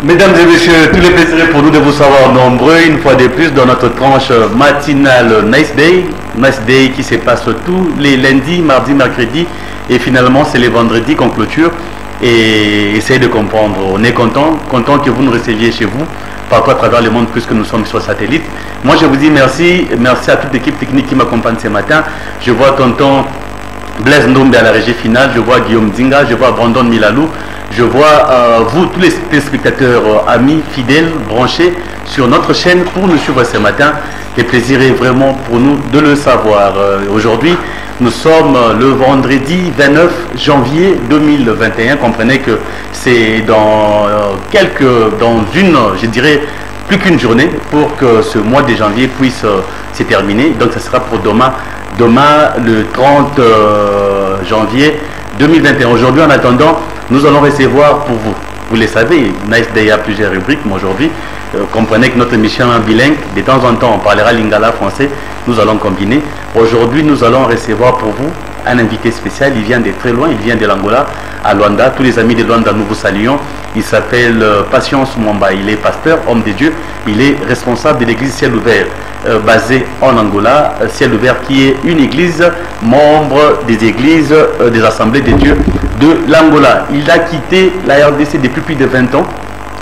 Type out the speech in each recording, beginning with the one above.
Mesdames et messieurs, tout le plaisir est pour nous de vous savoir nombreux une fois de plus dans notre tranche matinale Nice Day. Nice Day qui se passe tous les lundis, mardis, mercredis et finalement c'est les vendredis qu'on clôture et essayez de comprendre. On est content que vous nous receviez chez vous, partout à travers le monde puisque nous sommes sur satellite. Moi je vous dis merci à toute l'équipe technique qui m'accompagne ce matin. Je vois tonton Blaise Ndombe à la régie finale, je vois Guillaume Dinga, je vois Brandon Milalou, je vois vous, tous les téléspectateurs amis, fidèles, branchés sur notre chaîne pour nous suivre ce matin. Le plaisir est vraiment pour nous de le savoir. Aujourd'hui, nous sommes le vendredi 29 janvier 2021. Comprenez que c'est dans je dirais, plus qu'une journée pour que ce mois de janvier puisse se terminer. Donc, ça sera pour demain, le 30 janvier 2021. Aujourd'hui, en attendant, nous allons recevoir pour vous. Vous le savez, Nice Day a plusieurs rubriques, mais aujourd'hui, comprenez que notre émission est bilingue. De temps en temps, on parlera lingala français. Nous allons combiner. Aujourd'hui, nous allons recevoir pour vous un invité spécial. Il vient de très loin, il vient de l'Angola, à Luanda. Tous les amis de Luanda, nous vous saluons. Il s'appelle Patience Mwamba. Il est pasteur, homme de Dieu. Il est responsable de l'église Ciel Ouvert, basée en Angola. Ciel Ouvert qui est une église, membre des églises, des assemblées de Dieu de l'Angola. Il a quitté la RDC depuis plus de 20 ans.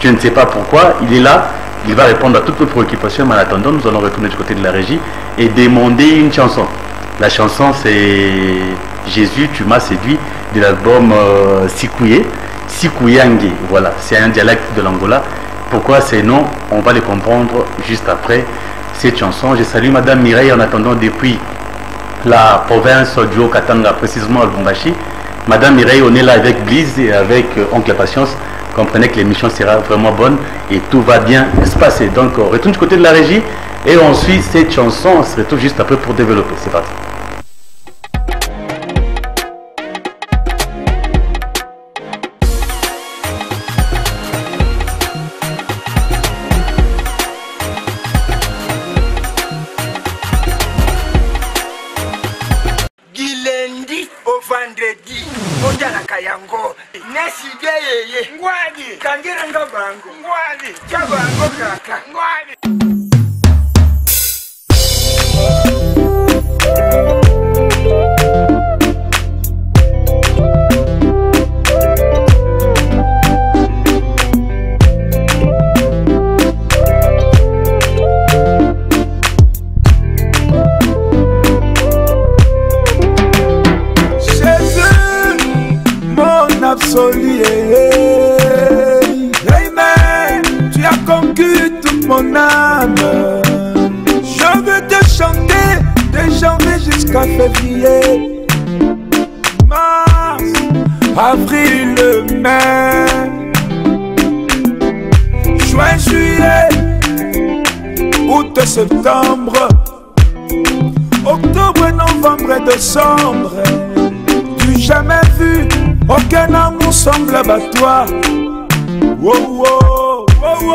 Je ne sais pas pourquoi. Il est là. Il va répondre à toutes nos préoccupations. Mais en attendant, nous allons retourner du côté de la régie et demander une chanson. La chanson, c'est Jésus, tu m'as séduit, de l'album Sikuyange. Voilà, c'est un dialecte de l'Angola. Pourquoi ces noms? On va les comprendre juste après cette chanson. Je salue Madame Mireille en attendant depuis la province du Haut-Katanga, précisément à Lubumbashi. Madame Mireille, on est là avec Bliss et avec Oncle Patience. Comprenez que l'émission sera vraiment bonne et tout va bien se passer. Donc, on retourne du côté de la régie et on suit cette chanson. On se retrouve juste après pour développer. C'est parti. Amen, tu as conquis toute mon âme. Je veux te chanter de janvier jusqu'à février, mars, avril, mai, juin, juillet, août, septembre, octobre, novembre et décembre. Tu jamais vu aucun amour semblable à toi. Oh, oh, oh, oh.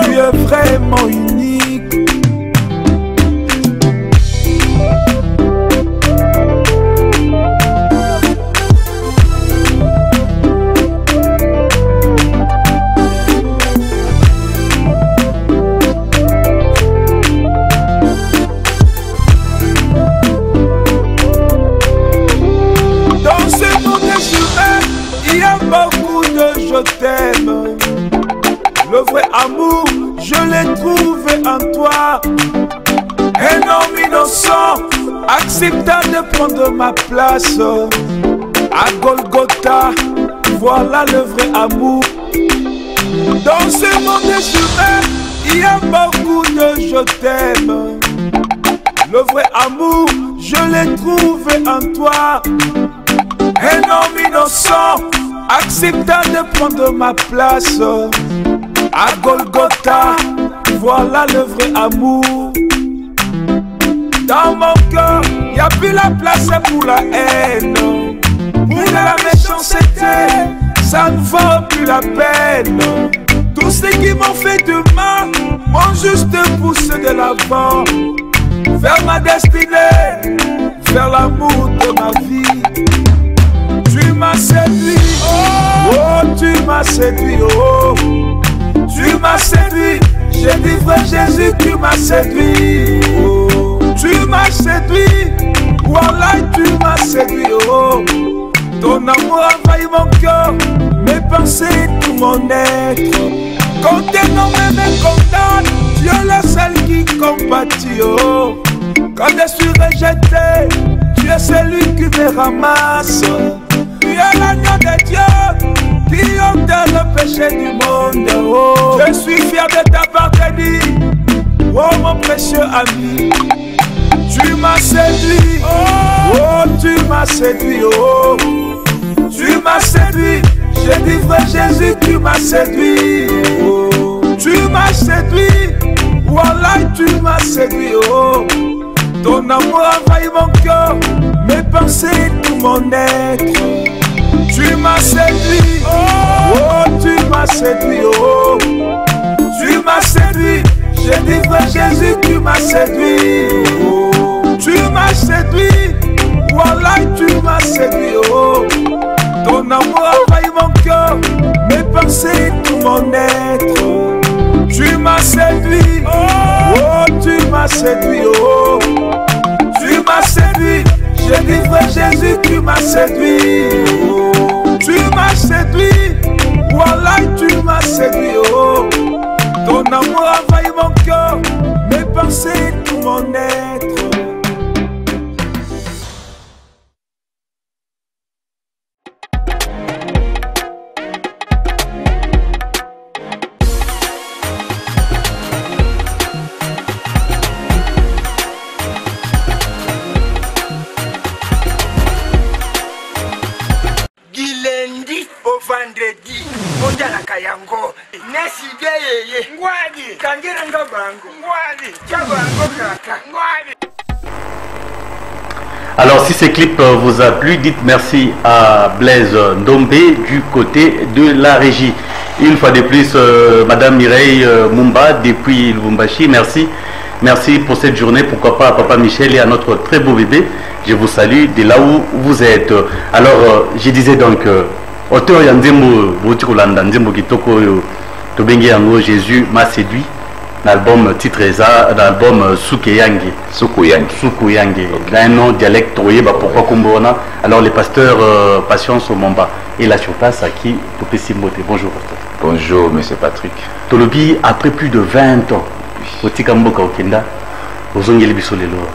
Tu es vraiment unique. Dans ce monde humain, il y a beaucoup de je t'aime. Le vrai amour, je l'ai trouvé en toi. Un homme innocent, accepta de prendre ma place. À Golgotha, voilà le vrai amour. Dans ce monde humain, il y a beaucoup de je t'aime. Le vrai amour, je l'ai trouvé en toi. Un homme innocent, accepta de prendre ma place. À Golgotha, voilà le vrai amour. Dans mon cœur, y a plus la place pour la haine. Pour la méchanceté, ça ne vaut plus la peine. Tous ceux qui m'ont fait du mal m'ont juste poussé de l'avant vers ma destinée, vers l'amour de ma vie. Tu m'as séduit, oh, tu m'as séduit, oh. Tu pensées, tout mon être. Quand tes noms me condamnent, tu es le seul qui compatit. Oh. Quand je suis rejeté, tu es celui qui me ramasse. Tu es l'agneau de Dieu qui ôte le péché du monde. Oh. Je suis fier de t'appartenir, oh mon précieux ami. Tu m'as séduit, oh tu m'as séduit, oh tu m'as séduit. J'ai dit vrai Jésus, tu m'as séduit, oh tu m'as séduit, voilà tu m'as séduit, oh ton amour envahit mon cœur, mes pensées, tout mon être. Tu m'as séduit, oh tu m'as séduit, oh tu m'as séduit. J'ai dit vrai Jésus, tu m'as séduit, oh tu m'as séduit, voilà tu m'as séduit, oh ton amour envahit mon cœur, mes pensées, tout mon être. Tu m'as séduit, oh tu m'as séduit, oh tu m'as séduit. J'ai dit vrai Jésus, tu m'as séduit, oh tu m'as séduit, voilà tu m'as séduit, oh ton amour envahit mon cœur, mes pensées, tout mon être. Vendredi, moja la kayango, nesi geye, ngwadi, kangere ngabango, ngwadi, chabango kaka, ngwadi. Alors si ces clips vous a plu, dites merci à Blaise Ndombe du côté de la régie. Une fois de plus, Madame Mireille Mumba depuis Lubumbashi, merci. Merci pour cette journée, pourquoi pas à Papa Michel et à notre très beau bébé. Je vous salue de là où vous êtes. Alors, je disais donc... auteur Yandemo Boutikolanda Ndembo Kitoko Tobengi Yango Jésus m'a séduit, l'album titre ça, l'album Sukuyangi. Sukuyangi. Là un nom dialecte Toyeba pourquoi Kumbona. Alors les pasteurs Patience Omomba et là sur place à qui Topesi Moté. Bonjour pasteur. Bonjour monsieur Patrick. Tolobi après plus de 20 ans. Otikamboka Okenda Ozongeli Bisolelo.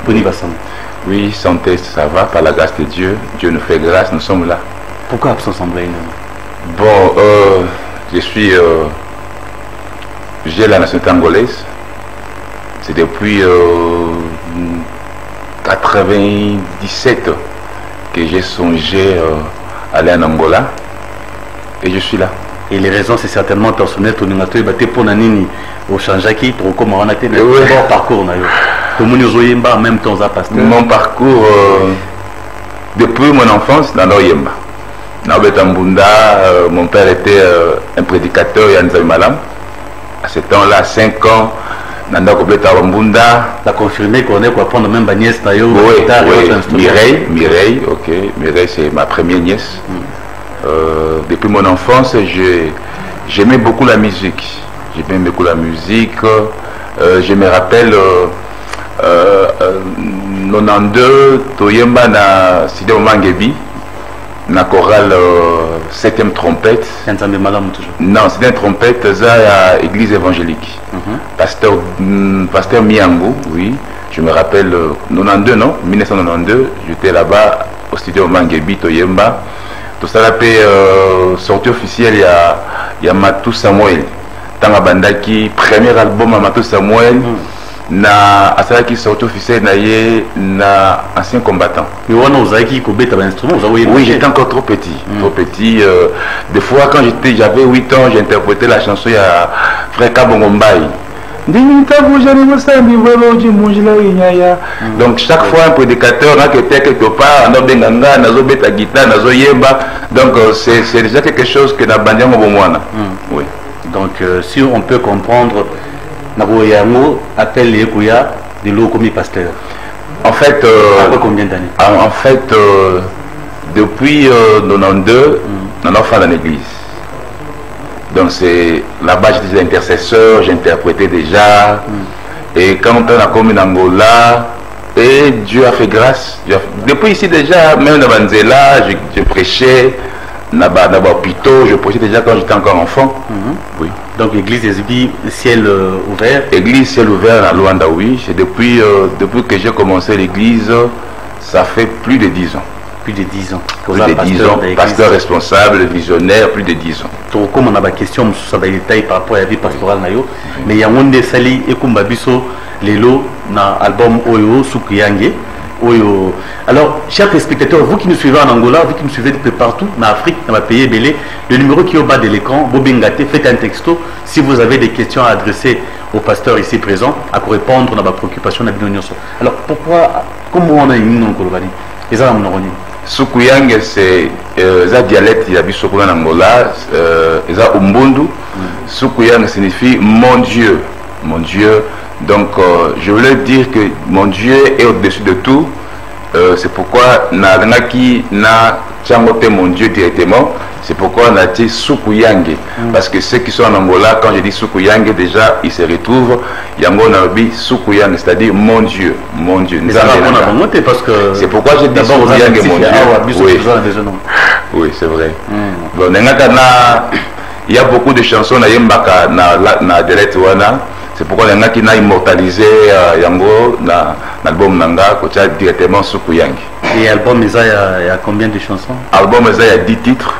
Boni Basam. Oui, santé, ça va par la grâce de Dieu. Dieu nous fait grâce, nous sommes là. Pourquoi absence en Blaine? Bon, je suis... j'ai la nationalité angolaise. C'est depuis 97 que j'ai songé aller en Angola. Et je suis là. Et les raisons, c'est certainement personnel. Ton numéro est pour Nanini au Chanjaki, pour comment on a été le parcours. Tout le monde est en même temps à passer. Mon parcours, depuis mon enfance, dans l'Oyemba. Mon père était un prédicateur Yanzaï Malam. À ce temps-là, 5 ans, Nanda Kobleta Wambunda. Tu as confirmé qu'on est pour prendre même ma nièce Nayo. Oui, Mireille, ok. Mireille, c'est ma première nièce. Depuis mon enfance, j'aimais beaucoup la musique. J'aimais beaucoup la musique. Je me rappelle 92, Toyemba na Sidé Mangebi. La chorale 7e trompette. Non, c'est une trompette, c'est l'église évangélique. Pasteur Miango, oui. Je me rappelle 92, non 1992, j'étais là-bas au studio Mangebi, Toyemba. Tout ça, sortie officielle, il y a Matou Samuel. Tanga Bandaki, premier album à Matou Samuel. Na asala qui sorti officiel na ancien combattant. Mais on a osé kobe ta instrument, oui, j'étais encore trop petit, des fois quand j'avais 8 ans, j'interprétais la chanson à Frère Kabongombaï. Donc chaque fois un prédicateur là qui était quelque part, on a benganga, nazo beta guitare, nazo yemba. Donc c'est déjà quelque chose que na bandiango bomwana. Oui. Donc si on peut comprendre Naboyango appelle les Kouya de l'eau comme pasteur. En fait, après combien d'années? En fait, depuis 92, on a fait dans l'église. Donc c'est là-bas j'étais intercesseur, j'interprétais déjà. Et quand on a commis en Angola, et Dieu a fait grâce. Depuis ici déjà, même dans Banzela, je prêchais. plutôt, je prêchais déjà quand j'étais encore enfant. Oui. Donc église SB, ciel ouvert. Église ciel ouvert à Luanda, oui. Depuis que j'ai commencé l'église, ça fait plus de 10 ans. Plus de 10 ans. Plus de 10 ans. Pasteur responsable, visionnaire, plus de 10 ans. Donc comme on a ma question, ça va détail par rapport à la vie pastorale nayo, mais il y a un des sali et comme babiso lelo na album Oyo Sukuyange. Oyo. Alors, chers spectateurs, vous qui nous suivez en Angola, vous qui nous suivez de peu partout, en Afrique, dans ma pays belé, le numéro qui est au bas de l'écran, Bobengate, faites un texto si vous avez des questions à adresser au pasteur ici présent, à répondre à ma préoccupation. Alors, pourquoi, comment on a une non colobani? Les gens ont Sukuyange, c'est un dialecte de la en Angola, c'est Umbundu. Sukuyange signifie mon Dieu. Mon Dieu. Donc, je voulais dire que mon Dieu est au-dessus de tout. C'est pourquoi mon Dieu directement. C'est pourquoi on a dit Sukuyange. Parce que ceux qui sont en Angola, quand je dis Sukuyange, déjà, ils se retrouvent. Yango Nabi Sukuyange, c'est-à-dire mon Dieu. Mon Dieu. C'est pourquoi je dis Sukuyange, mon Dieu. Oui, oui c'est vrai. Bon, il y a beaucoup de chansons na dialecte wana. C'est pourquoi il y en a qui ont immortalisé Yango dans l'album Nanga, qui a directement Sukuyange. Et l'album, il y a combien de chansons? L'album, il y a 10 titres.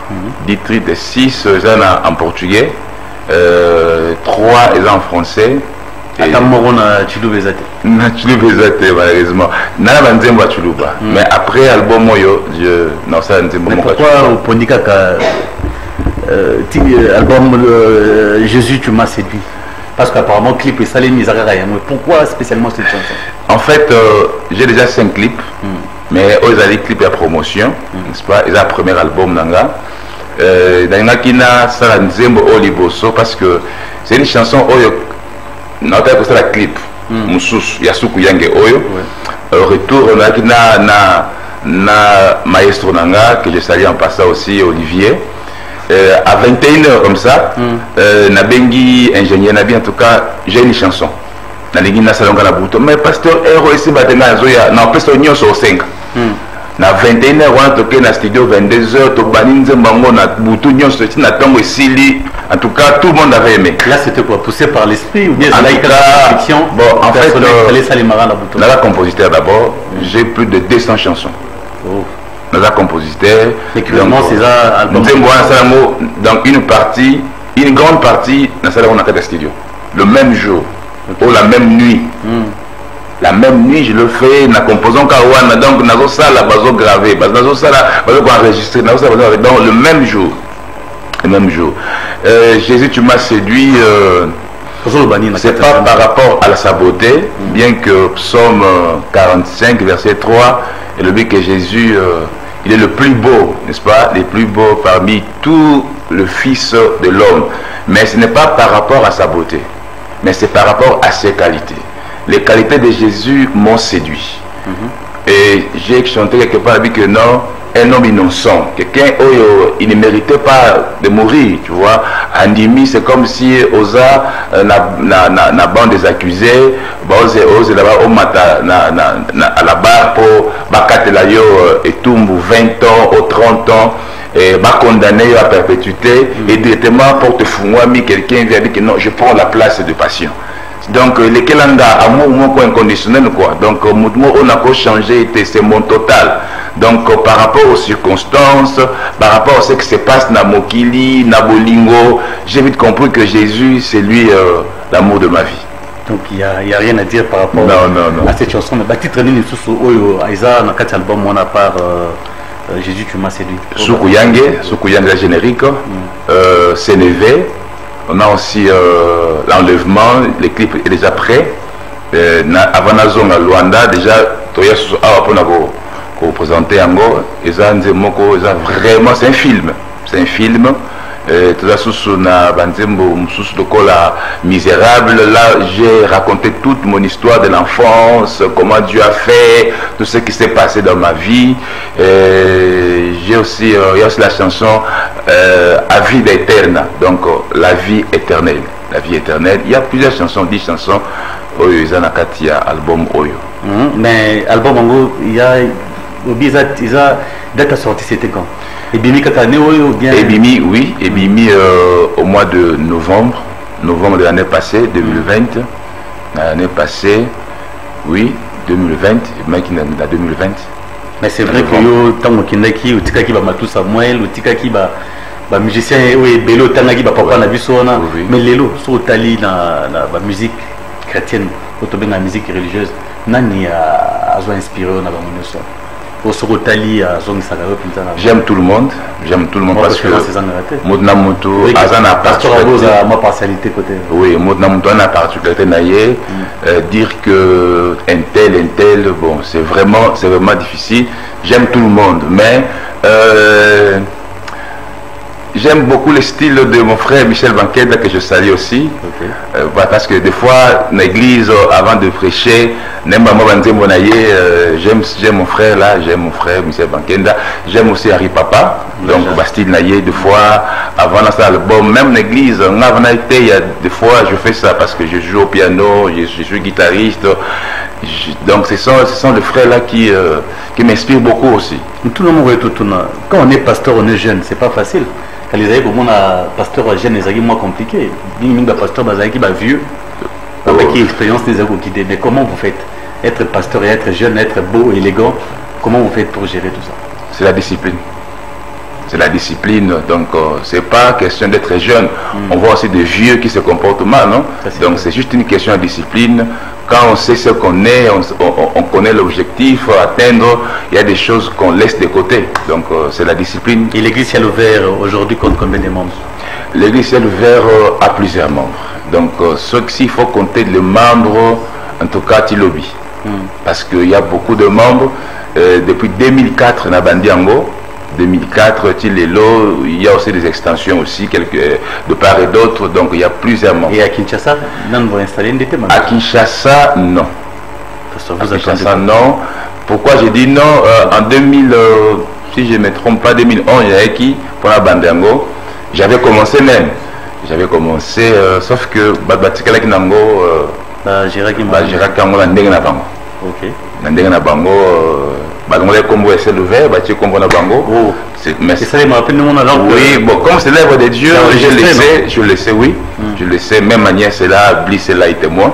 10 titres, 6 en portugais, 3 en français. Malheureusement. Mais après l'album, non, ça mais pourquoi au Ponika album Jésus, tu m'as séduit? Parce qu'apparemment, le clip est salé, pourquoi spécialement cette chanson? En fait, j'ai déjà 5 clips, mais eux, ils ont des clips à promotion, n'est-ce pas? Ils ont le premier album, Nanga. Parce que c'est une chanson, on a fait la clip, Yasuku Yange Oyo. Retour, on a Maestro Nanga, que je salue en passant aussi, Olivier. À 21h comme ça, Nabengi, ingénieur Nabi, en tout cas, j'ai une chanson. Mais pasteur Hero ici, non, pasteur Nyon sur 5. Na 21h, on a toqué dans le studio 22h, Tobaninze Bango, na Boutou Nyon sur na Tango Sili. En tout cas, tout le monde avait aimé. Là, c'était quoi? Poussé par l'esprit ou bien c'est la fiction? Bon, en fait, là, la compositeur d'abord, j'ai plus de 200 chansons. Dans la compositeur, dans une partie, une grande partie, dans la on a fait des studios. Le même jour, ou la même nuit. La même nuit, je le fais, na composant Kawana, donc nazo sala bazo gravé, bazo sala bazo enregistré, nazo sala bazo dans le même jour. Le même jour. Jésus, tu m'as séduit. C'est pas par rapport à sa beauté, bien que Psaume 45, verset 3, et le but que Jésus, il est le plus beau, n'est-ce pas? Le plus beau parmi tous le Fils de l'homme. Mais ce n'est pas par rapport à sa beauté, mais c'est par rapport à ses qualités. Les qualités de Jésus m'ont séduit. Et j'ai chanté quelque part que non, un homme innocent, quelqu'un il ne méritait pas de mourir, tu vois. Andimi, c'est comme si Oza, la bande des accusés, Oza là-bas, à la barre pour Bakate Layo et Tumbu 20 ans ou 30 ans, et condamné à perpétuité, et directement pour te fouiller, quelqu'un vient dire que non, je prends la place de patient. Donc, les Kelanda, amour inconditionnel, quoi. Donc, on a changé, c'est mon total. Donc, par rapport aux circonstances, par rapport à ce qui se passe dans Mokili, dans Bolingo, j'ai vite compris que Jésus, c'est lui l'amour de ma vie. Donc, il n'y a rien à dire par rapport à cette chanson. Mais titre dans quatre albums, on a part Jésus, tu m'as séduit. Sukuyange, la générique, Sénévé. On a aussi l'enlèvement, le clip est déjà prêt. Avant la zone à Luanda, déjà, pour présenter encore, vraiment, c'est un film. C'est un film. Tout ça, sous misérable. Là, j'ai raconté toute mon histoire de l'enfance, comment Dieu a fait, tout ce qui s'est passé dans ma vie. J'ai aussi, il y a aussi la chanson à vie éternelle, donc la vie éternelle. La vie éternelle. Il y a plusieurs chansons, 10 chansons. Oyo, ils ont un album Oyo. Mais album Ango, il y a date à sortie, c'était quand? Et Bimi Katane ou bien? Et Bimi, oui, et Bimi au mois de novembre de l'année passée, 2020. L'année passée, oui, 2020, la 2020. Mais c'est vrai que yo tango kindaki ou tikaki ba Matou Samuel ou tikaki ba musicien et Bello tangaki ba papa na biso na mais lelo so tali na ba musique chrétienne ou na musique religieuse nani a inspiré na ba monoso au so tali a zong sagaro pintana. J'aime tout le monde parce que modna mutu azana particularité ma partialité côté. Oui, modna mutu na particularité naie dire que un tel bon, c'est vraiment difficile. J'aime tout le monde mais j'aime beaucoup le style de mon frère Michel Banqueda que je salue aussi. Parce que des fois, dans l'église, avant de prêcher, j'aime mon frère là, j'aime mon frère Michel Banqueda. J'aime aussi Harry Papa. Donc, style naïe, des fois, avant l'album, même l'église, il y a des fois, je fais ça parce que je joue au piano, je suis guitariste. Donc, ce sont les frères là qui m'inspirent beaucoup aussi. Quand on est pasteur, on est jeune, c'est pas facile. Quand les pasteur jeune, c'est moins compliqué. Les pasteur vieux, avec l'expérience des guidés. Mais comment vous faites? Être pasteur et être jeune, être beau, élégant, comment vous faites pour gérer tout ça? C'est la discipline. C'est la discipline, donc c'est pas question d'être jeune. On voit aussi des vieux qui se comportent mal, non? Donc c'est juste une question de discipline. Quand on sait ce qu'on est, on connaît l'objectif à atteindre, il y a des choses qu'on laisse de côté. Donc c'est la discipline. Et l'église Ciel Ouvert aujourd'hui compte combien de membres? L'église Ciel Ouvert a plusieurs membres. Donc s'il faut compter les membres, en tout cas Tilobi. Parce qu'il y a beaucoup de membres. Depuis 2004, na Bandiango. 2004, Tilelo, il y a aussi des extensions aussi, de part et d'autre, donc il y a plusieurs membres. Et à Kinshasa, vous installé une détermination? À Kinshasa, non. À Kinshasa, non. Pourquoi j'ai dit non? En 2000, si je ne me trompe pas, 2011, j'avais qui pour la Bandango. J'avais commencé même. Sauf que Batika Kinango, Jirakango, la Ndega Bango. Ok. La Ndega Bango. Comme c'est l'ouvert, mais c'est ça, oui, bon, comme c'est l'œuvre de Dieu, je le sais, oui, je le sais, même ma nièce est là, Bliss est là, et témoin.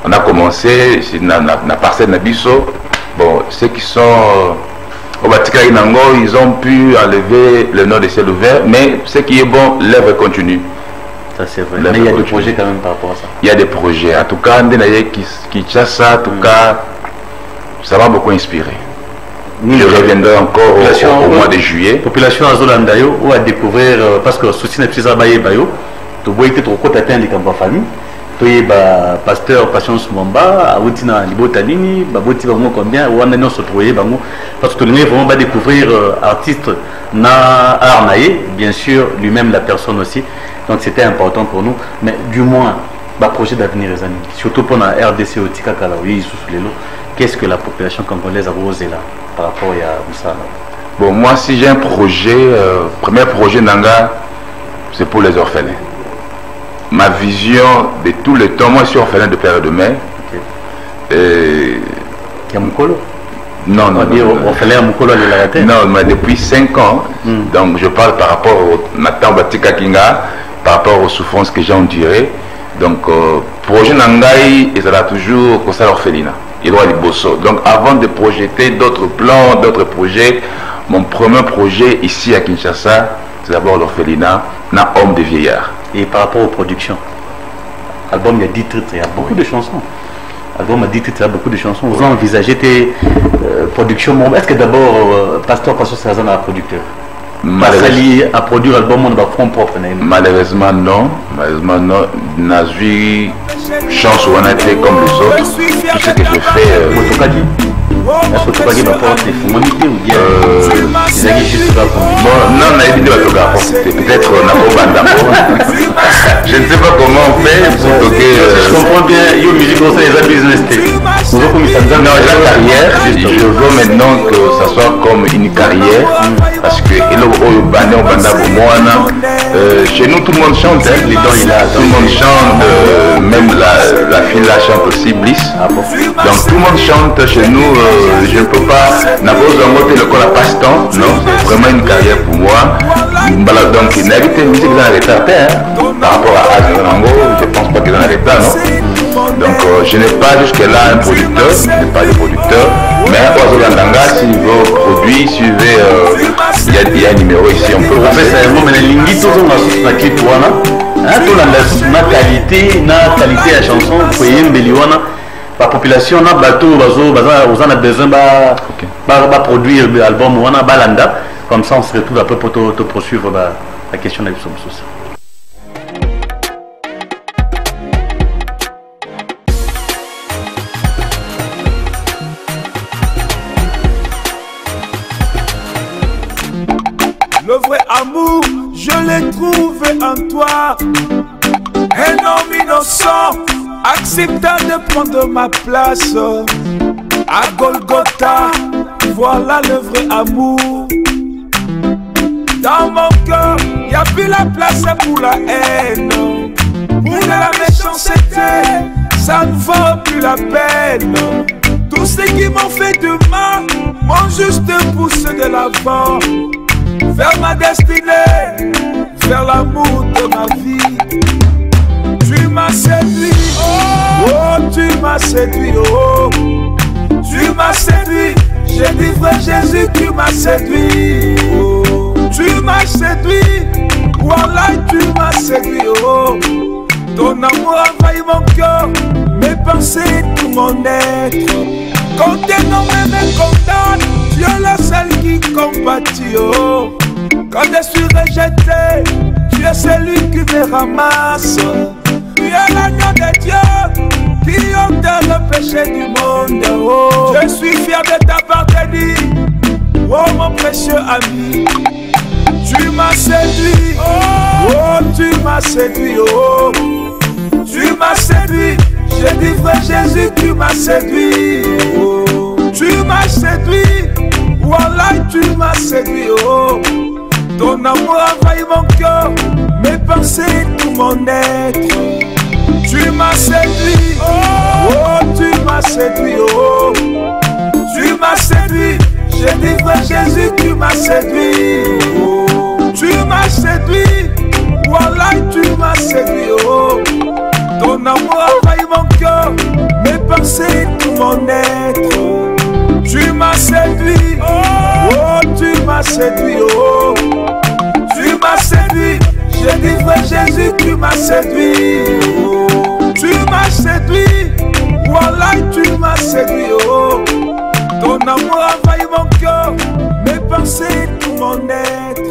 On a commencé, na parcelle Nabiso, bon, ceux qui sont au Batika Inango, ils ont pu enlever le nom de ciel ouvert, mais ce qui est bon, l'œuvre continue. Ça c'est vrai, mais il y a des projets quand même par rapport à ça. Il y a des projets, en tout cas, qui chasse ça, en tout cas, ça m'a beaucoup inspiré. Je reviendrai encore au mois de juillet. Population Azolandayo ou à découvrir parce que souci n'est plus à Baye Bayo. Tu vois que tu as atteint les camps famille. Tu es pasteur Patience Mamba, Aoutina Libotanini, Baboti Bango combien, ou on a se trouvé Bango. Parce que tu es vraiment découvrir artiste na Arnaye, bien sûr, lui-même la personne aussi. Donc c'était important pour nous. Mais du moins, projet d'avenir les amis. Surtout pour la RDC au Tika Kalaoui, sous les lots. Qu'est-ce que la population congolaise a osé là par rapport à ça? Bon, moi, si j'ai un projet, premier projet Nanga, c'est pour les orphelins. Ma vision de tout le temps, moi je suis orphelin de père et de mère. Yamukolo? Non, orphelin à Mukolo à non, mais depuis 5 ans, donc je parle par rapport au Nathan Batika Kinga, par rapport aux souffrances que j'ai endurées. Donc, projet Nangai, il sera toujours pour ça l'orphelinat. Donc avant de projeter d'autres plans, d'autres projets, mon premier projet ici à Kinshasa, c'est d'abord l'orphelinat, na homme de vieillard. Et par rapport aux productions, album il y a 10 titres, il y a beaucoup de chansons. Album a 10 titres, il y a beaucoup de chansons. Vous envisagez tes productions? Est-ce que d'abord Pasteur Sazan est producteur? À produire l'album on va front propre? Malheureusement non. Malheureusement non. N'a eu chance ou on a été comme les autres. Tout ce que je fais. Est-ce que tu vas dire les formalités ou bien non, on a dit peut-être je ne sais pas comment on fait pour toquer. Je comprends bien, il musique aussi les business. Non, la carrière, je veux maintenant que ça soit comme une carrière. carrière parce que chez nous tout le monde chante, hein, les dents, tout le monde chante, même la fille là chante aussi, Bliss. Donc tout le monde chante chez nous, je ne peux pas n'avoir monter le col à passe-temps, non, c'est vraiment une carrière pour moi. Donc il n'habite une musique dans les tartins, par rapport à Azanango, je ne pense pas qu'il en a l'état, non. Donc je n'ai pas jusque-là un producteur, je n'ai pas de producteur, mais Oiseau Landanga, s'il veut produire, suivez, il y a un numéro ici, on peut le faire. Mais les lignes, tout le monde a clip, tout la qualité à chanson, la population, na bateau, on a besoin de produire l'album, on a balanda, comme ça on se retrouve un peu pour te poursuivre la question de l'album. Le vrai amour, je l'ai trouvé en toi. Un homme innocent, acceptant de prendre ma place. À Golgotha, voilà le vrai amour. Dans mon cœur, il n'y a plus la place pour la haine. Pour la méchanceté, ça ne vaut plus la peine. Tous ceux qui m'ont fait du mal m'ont juste poussé de l'avant. Vers ma destinée, vers l'amour de ma vie. Tu m'as séduit, oh tu m'as séduit, oh tu m'as séduit. J'ai dit vrai Jésus, tu m'as séduit, oh tu m'as séduit, voilà tu m'as séduit, oh ton amour envahit mon cœur, mes pensées, tout mon être. Quand tes noms me condamnent, Dieu est le seul qui compatit, oh. Quand je suis rejeté, tu es celui qui me ramasse. Tu es l'agneau de Dieu qui ôte le péché du monde, oh. Je suis fier de t'appartenir, oh mon précieux ami. Tu m'as séduit, oh tu m'as séduit, oh tu m'as séduit. J'ai dit vrai Jésus, tu m'as séduit, oh tu m'as séduit, voilà tu m'as séduit, oh ton amour envahit mon cœur, mes pensées, tout mon être. Tu m'as séduit, oh tu m'as séduit, oh tu m'as séduit. J'ai dit vrai Jésus, tu m'as séduit, oh tu m'as séduit, voilà tu m'as séduit, oh ton amour envahit mon cœur, mes pensées, tout mon être. Tu m'as séduit, oh tu m'as séduit, oh tu m'as séduit. J'ai dit vrai Jésus, tu m'as séduit, oh tu m'as séduit, voilà tu m'as séduit, oh ton amour envahit mon cœur, mes pensées, tout mon être.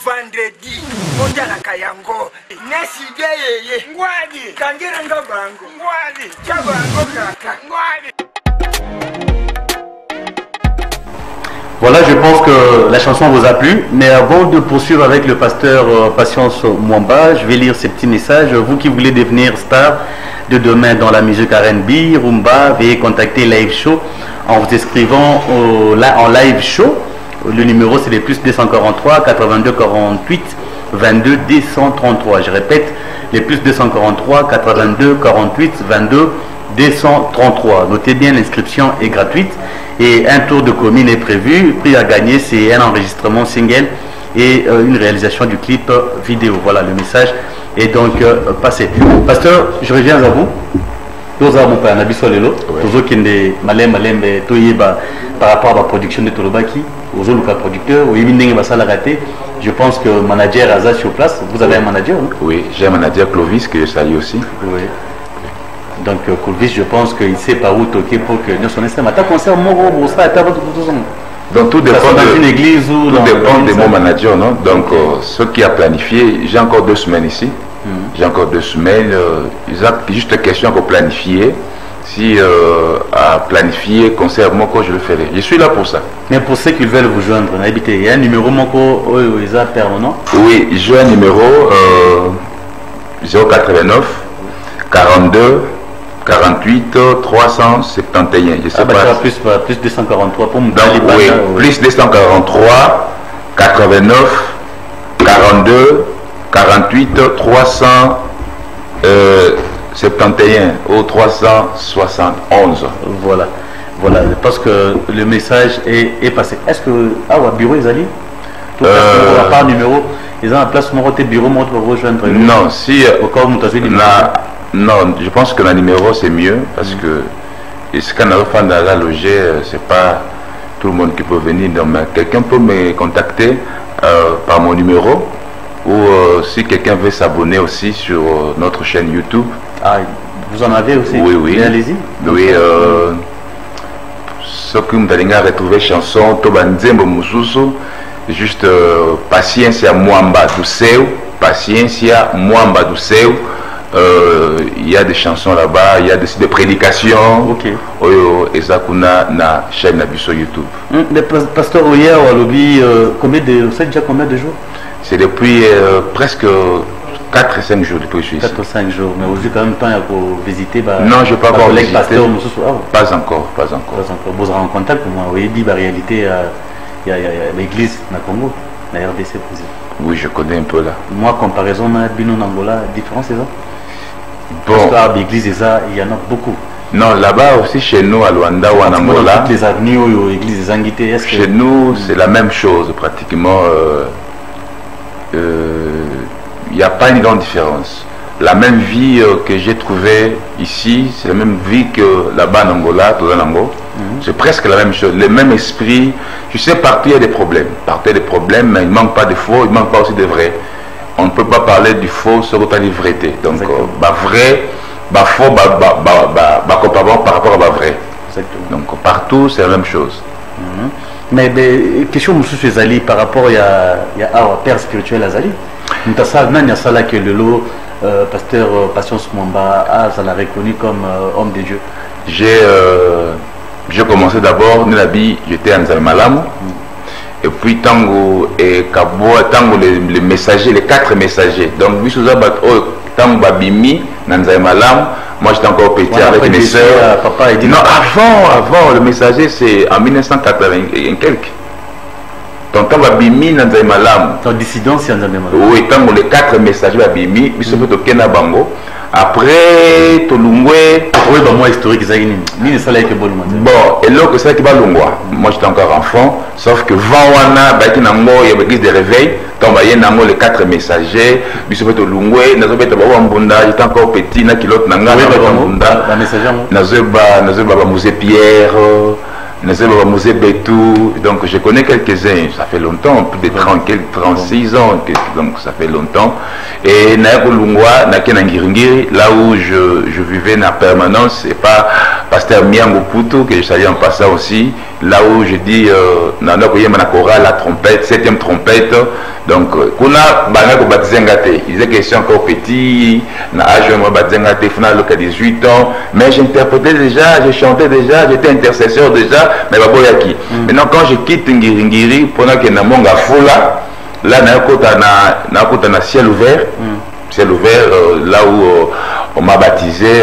Vendredi, Mondala Kayango, Neside, Ngwadi, Kangeranga Bango, Ngwadi, Chabango Kaka, Ngwadi. Voilà, je pense que la chanson vous a plu, mais avant de poursuivre avec le pasteur Patience Mwamba, je vais lire ces petits messages. Vous qui voulez devenir star de demain dans la musique R&B, Rumba, veuillez contacter Live Show en vous inscrivant en Live Show. Le numéro c'est les plus 243 82 48 22 233. Je répète, les plus 243 82 48 22 233. Notez bien, l'inscription est gratuite et un tour de commune est prévu. Prix à gagner, c'est un enregistrement single et une réalisation du clip vidéo. Voilà, le message est donc passé. Pasteur, je reviens à vous. Nous avons un avis sur les lots. Nous qui par rapport à la production de Tolobaki, aux autres producteurs, je pense que le manager Aza sur place, vous avez un manager, non? Oui, j'ai un manager Clovis que je salue aussi. Oui. Donc Clovis, je pense qu'il sait par où toquer pour que nous soyons un concert donc tout dépend dans une église ou tout dépend de mon manager, non? Donc ce qui a planifié, j'ai encore 2 semaines ici. J'ai encore 2 semaines. Juste question pour planifier. Si à planifier, concert Moko, je le ferai. Je suis là pour ça. Mais pour ceux qui veulent vous joindre, il y a un numéro Moko, permanent? Oui, j'ai un numéro 089 42 48 371. Je sais pas. Plus 243 pour me oui, plus 243 89 42 48 371 ou 371. Voilà, parce que le message est passé. Est-ce que bureau ils allaient par numéro, ils ont un place mon bureau pour rejoindre? Non, si non, je pense que le numéro c'est mieux parce que ce qu'on a fait dans la loger, c'est pas tout le monde qui peut venir. Donc quelqu'un peut me contacter par mon numéro ou si quelqu'un veut s'abonner aussi sur notre chaîne YouTube. Ah, vous en avez aussi? Oui. Allez-y. Oui, ce que vous allez retrouver chanson Tobanzembo Mususu, juste patience à Mwamba Douceu, patience à Mwamba Douceu. Il y a des chansons là-bas, il y a des prédications. Ok. Et ça qu'on a na chaîne sur YouTube. Le pasteur Oya ou Alobi, c'est déjà combien de jours? C'est depuis presque 4 et 5 jours depuis que je suis ici. 4 ou 5 jours, mais aujourd'hui quand même temps pour visiter. Non, je ne vais pas voir visiter. Pas encore. Vous avez en contact pour moi. Vous avez dit la réalité, il y a l'église na Congo, la RDC. Oui, je connais un peu là. Moi, comparaison à Bino Angola, différence c'est ça? Bon. Parce que l'église, il y en a beaucoup. Non, là-bas aussi chez nous à Luanda ou en Angola. Toutes les avenues aux églises des Anguités. Chez nous, c'est la même chose pratiquement. Il n'y a pas une grande différence. La même vie que j'ai trouvée ici, c'est la même vie que là-bas en Angola, tout en Angola. C'est presque la même chose, le même esprit. Tu sais, partout il y a des problèmes. Partout il y a des problèmes, mais il ne manque pas de faux, il ne manque pas aussi de vrai. On ne peut pas parler du faux sans autant de vérité. Donc, vrai, faux, par rapport à vrai. Exactement. Donc, partout, c'est la même chose. Mais question monsieur Zali par rapport il y a un père spirituel à Zali. Nous il y a ça là que le lot pasteur Patience Mwamba ça l'a reconnu comme homme de Dieu. J'ai commencé d'abord j'étais en Zalmalam. Et puis Tango et Kabo, Tango les messagers, les 4 messagers. Donc Tango Babimi, Nanzalmalam. Moi j'étais encore petit avec mes soeurs. Papa dit non, avant, le messager c'est en 1980 et quelques. Tonton Babimi Nanzai Malam. Ton dissidence c'est Nanzai Malam. Oui, tant les 4 messages Babimi, ils se fait au Kena Bango. Après Tolungwe. Oui, bah moi historique Zagini. Ni ça là que bon. Bon, et là que ça qui va Lungwa. Moi j'étais encore enfant, sauf que Vanwana, Baki Nango, il y a l'église de réveil. Tant bah Nango les 4 messagers, ils se fait au Lungwe, Nazobe Tabawa Mbunda, j'étais encore petit, na kilote Nanga, Mbunda. La messager. Nazoba Mosé Pierre. Donc je connais quelques-uns, ça fait longtemps, plus de 36 ans, donc ça fait longtemps. Et Nayakolungwa, Nakenangirungiri, là où je vivais en permanence, c'est pas pasteur Miango Putu, que je salue en passant aussi, là où je dis, Nanakoyemanakora, la trompette, 7e trompette. Donc, Kuna Banako Batzengate, il disait que je suis encore petit, Batzengate, Fnalo qu'à 18 ans, mais j'interprétais déjà, je chantais déjà, j'étais intercesseur déjà, mais Baboyaki. Maintenant, quand je quitte Ngiri, pendant que Namonga Foula, là, na ciel ouvert, là où on m'a baptisé,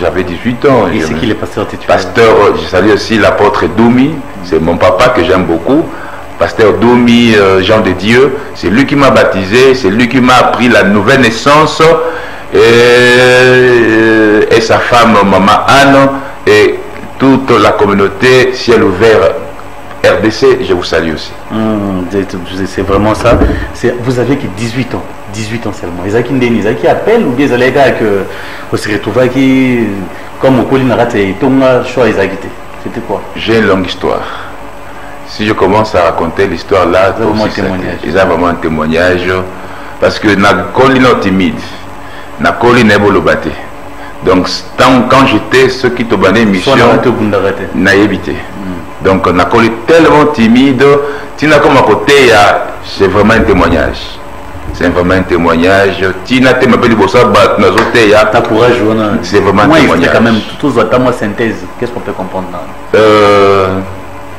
j'avais 18 ans. Et c'est qui le pasteur titulaire? Pasteur, je salue aussi l'apôtre Doumi, c'est mon papa que j'aime beaucoup. Pasteur Doumi, Jean de Dieu, c'est lui qui m'a baptisé, c'est lui qui m'a appris la nouvelle naissance, et sa femme, maman Anne, et toute la communauté ciel ouvert RDC, je vous salue aussi. C'est vraiment ça. Vous avez que 18 ans. 18 ans seulement. Ils qui appellent ou bien ils allaient que se retrouver qui comme au Kolinarate et Tonga choix ils quitté. C'était quoi? J'ai une longue histoire. Si je commence à raconter l'histoire là, ils ont vraiment un témoignage parce que na colino timide, na colino bolobate. Donc quand j'étais ceux qui te bannaient mission, n'a évité. Donc on a collé tellement timide, tu n'as comme à côté, c'est vraiment un témoignage. C'est vraiment un témoignage. Tina te m'appelle c'est vraiment un témoignage. Quand même, tout à moi synthèse. Qu'est-ce qu'on peut comprendre là?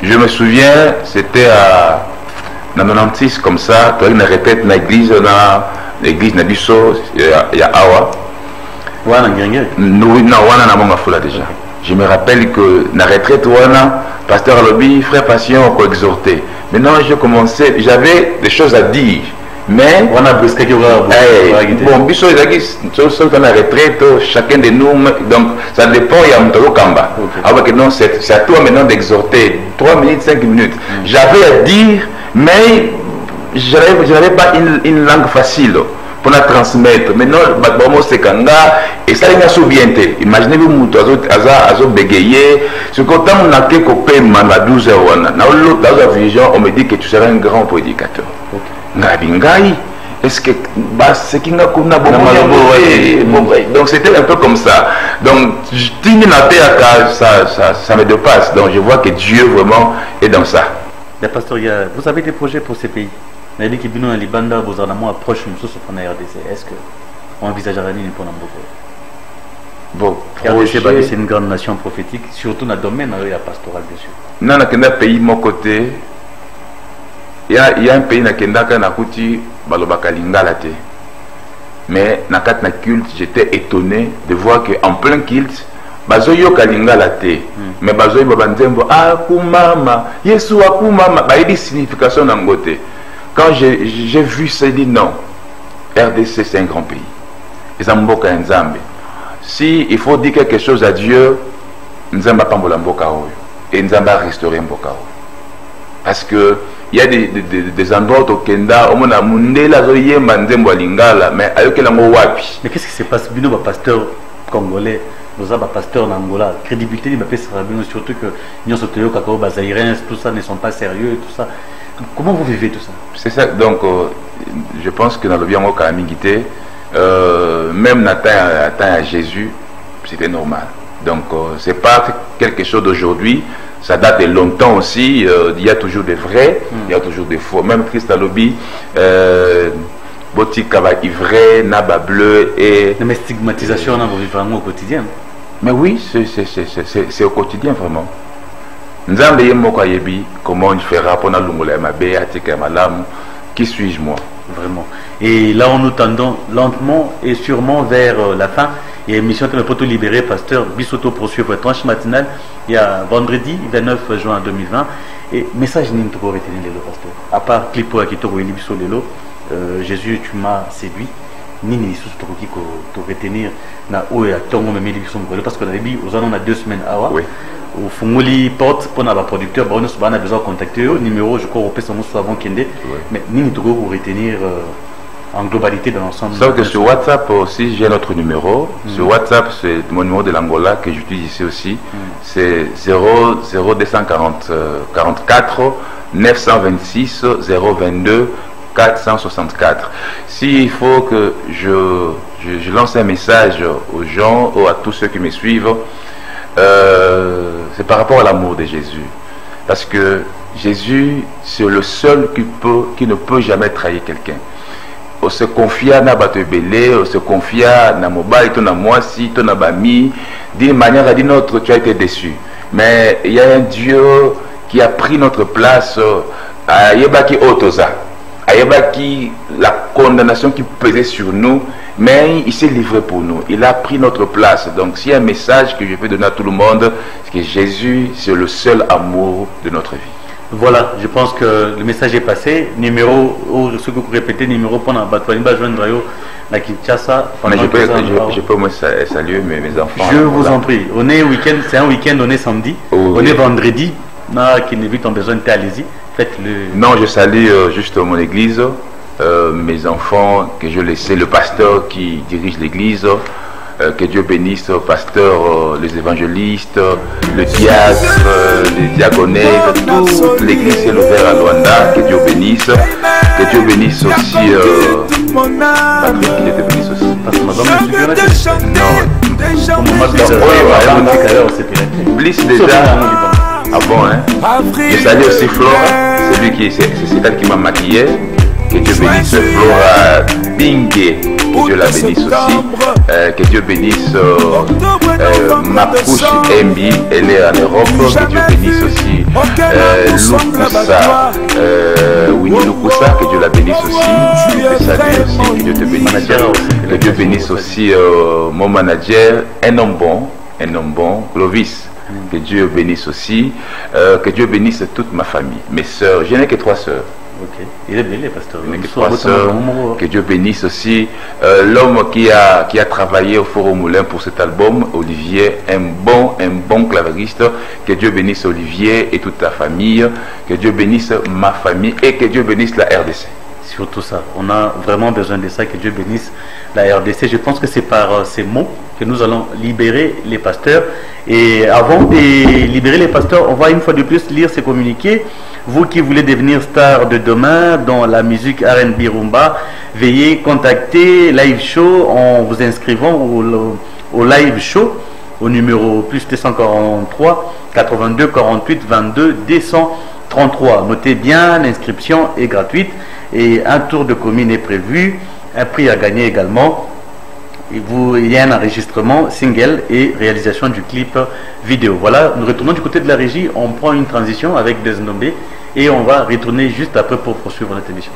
Je me souviens, c'était à 96 comme ça. Tu as une retraite dans l'église Nabiso, il y a Awa. Non, déjà. Je me rappelle que dans la retraite, pasteur Alobi, frère Passion, on exhorté. Maintenant, je commençais, j'avais des choses à dire. Mais on a brusqué qui va bon, biso dans la retraite, chacun de nous, donc ça dépend, il y a un tolo kamba. Alors que non, c'est à toi maintenant d'exhorter 3 minutes, 5 minutes. J'avais à dire, mais je n'avais pas une langue facile pour la transmettre. Maintenant, c'est kanga et ça il a souvienté. Imaginez-vous, azo bégayer. Ce que quand on a quelques paiements à 12 heures, dans la vision, on me dit que tu seras un grand prédicateur. Est-ce que donc c'était un peu comme ça. Donc ça me dépasse. Donc je vois que Dieu vraiment est dans ça. Vous avez des projets pour ces pays? Vous avez dit que le Liban vous en avez approche une source pour la RDC. Est-ce qu'on envisagera une pour bon, RDC c'est une grande nation prophétique, surtout dans le domaine pastoral dessus. Non, dans un pays mon côté. Il y a un pays qui est mais dans le culte, j'étais étonné de voir qu'en plein culte, bazoyo kalingala te mais bazoyo babanzembo akumama Yesu akumama ba une signification dans côté. Quand j'ai vu ça, dit non, RDC c'est un grand pays. Et ça mboka nzambe. Si il faut dire quelque chose à Dieu, nzamba pambola mboka oyo et nzamba restaurer mboka oyo. Parce que il y a des endroits au Kenda, au monde à Mundela, mais avec la wapi. Mais qu'est-ce qui se passe? Bino, pasteur congolais, nous avons pasteur en Angola. Crédibilité, il m'a fait surtout que nous sommes tout ça ne sont pas sérieux, tout ça. Comment vous vivez tout ça? C'est ça, donc je pense que dans le bien au Karamigité, même à Jésus, c'était normal. Donc c'est pas quelque chose d'aujourd'hui. Ça date de longtemps aussi, il y a toujours des vrais, il y a toujours des faux. Même Christ a lobby, Botique Kava Ivré, Naba Bleu et... Mais stigmatisation dans vos vivants au quotidien. Mais oui, c'est au quotidien vraiment. Nzambe Yemoko Yebi, comment il fera pour Nalungola Mabe, Atika Malam, qui suis-je moi? Vraiment. Et là, nous tendons lentement et sûrement vers la fin. Il y a une émission pour tout libérer, pasteur Bissoto poursuivre tranche matinale. Il y a vendredi 29 juin 2020. Et message n'est pas retenir le pasteur. À part clip qui te Bisso Lelo, Jésus, tu m'as séduit. Ni ni sous qui te retenir na ou et à ton même émission parce que la Bible aux on a 2 semaines avant. Oui. Au Fungoli porte pour la producteur, on a besoin de contacter eux. Numéro, je crois, au Pessamous avant Kende. Mais ni tu vous retenir en globalité dans l'ensemble. Sauf que sur WhatsApp aussi, j'ai notre numéro. Sur WhatsApp, c'est mon numéro de l'Angola que j'utilise ici aussi. C'est 00244 926 022 464. S'il faut que je lance un message aux gens ou à tous ceux qui me suivent, c'est par rapport à l'amour de Jésus. Parce que Jésus, c'est le seul qui ne peut jamais trahir quelqu'un. On se confia na batebele, on se confia na mobile, ton na moi si, ton na bami, d'une manière à d'une autre, tu as été déçu. Mais il y a un Dieu qui a pris notre place à Yebaki Otoza, à Yebaki la condamnation qui pesait sur nous, mais il s'est livré pour nous. Il a pris notre place. Donc s'il y a un message que je peux donner à tout le monde, c'est que Jésus, c'est le seul amour de notre vie. Voilà, je pense que le message est passé. Numéro, ce que vous répétez, numéro pour la Batouaniba Joandrayo, la Kinshasa. Je peux me saluer mes enfants. Je vous en prie. On est week-end, c'est un week-end, on est samedi, on est vendredi. Qui n'évite en besoin de allez-y, faites-le. Non, je salue juste mon église, mes enfants, que je laissais le pasteur qui dirige l'église. Que Dieu bénisse le pasteur, les évangélistes, le diacre, les diaconés, toute l'église est ouverte à Luanda. Que Dieu bénisse. Que Dieu bénisse aussi. Patrick, qu'il te bénisse aussi. Parce que madame non. Bliss déjà. Ah bon, hein. Je salue aussi Flora, c'est elle qui m'a maquillé. Que Dieu bénisse Flora Bingue, que Dieu la bénisse aussi. Que Dieu bénisse Makouche Mbi, elle est en Europe. Que Dieu bénisse aussi Lukusa, Winnie Lukusa, que Dieu la bénisse aussi. Je salue aussi, que Dieu te bénisse. Que Dieu bénisse aussi mon manager, un homme bon, Clovis. Que Dieu bénisse aussi. Que Dieu bénisse toute ma famille, mes soeurs. Je n'ai que 3 soeurs. Ok, il est belé, pasteur. Je n'ai que 3 soeurs. Que Dieu bénisse aussi l'homme qui a travaillé au Forum Moulin pour cet album, Olivier, un bon clavieriste. Que Dieu bénisse Olivier et toute ta famille. Que Dieu bénisse ma famille et que Dieu bénisse la RDC. Surtout ça, on a vraiment besoin de ça, que Dieu bénisse la RDC. Je pense que c'est par ces mots que nous allons libérer les pasteurs. Et avant de libérer les pasteurs, on va une fois de plus lire ces communiqués. Vous qui voulez devenir star de demain dans la musique R&B Rumba, veuillez contacter Live Show en vous inscrivant au Live Show au numéro plus 243 82 48 22 233. Notez bien, l'inscription est gratuite et un tour de commune est prévu, un prix à gagner également. Il y a un enregistrement single et réalisation du clip vidéo. Voilà, nous retournons du côté de la régie, on prend une transition avec Desnombe et on va retourner juste après pour poursuivre notre émission.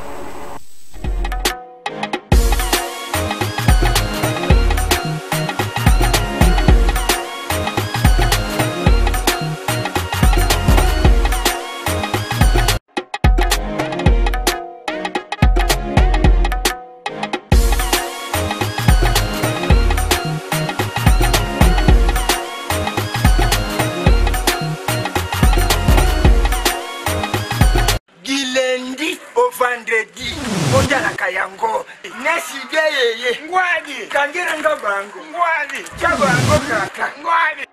Vendredi, Ojala Kayango, Neside Yeye, Ngwadi, Kangiranga Bango, Ngwadi, Chabango Kaka, Ngwadi.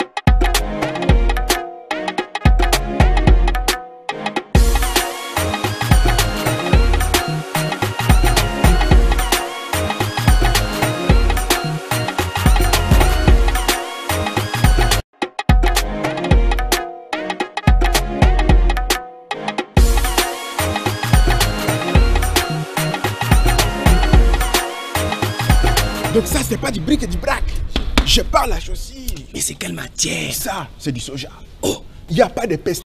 Donc ça, c'est pas du bric et du brac. Je parle à chaussure. Mais c'est quelle matière? Ça, c'est du soja. Oh, il n'y a pas de pesticides.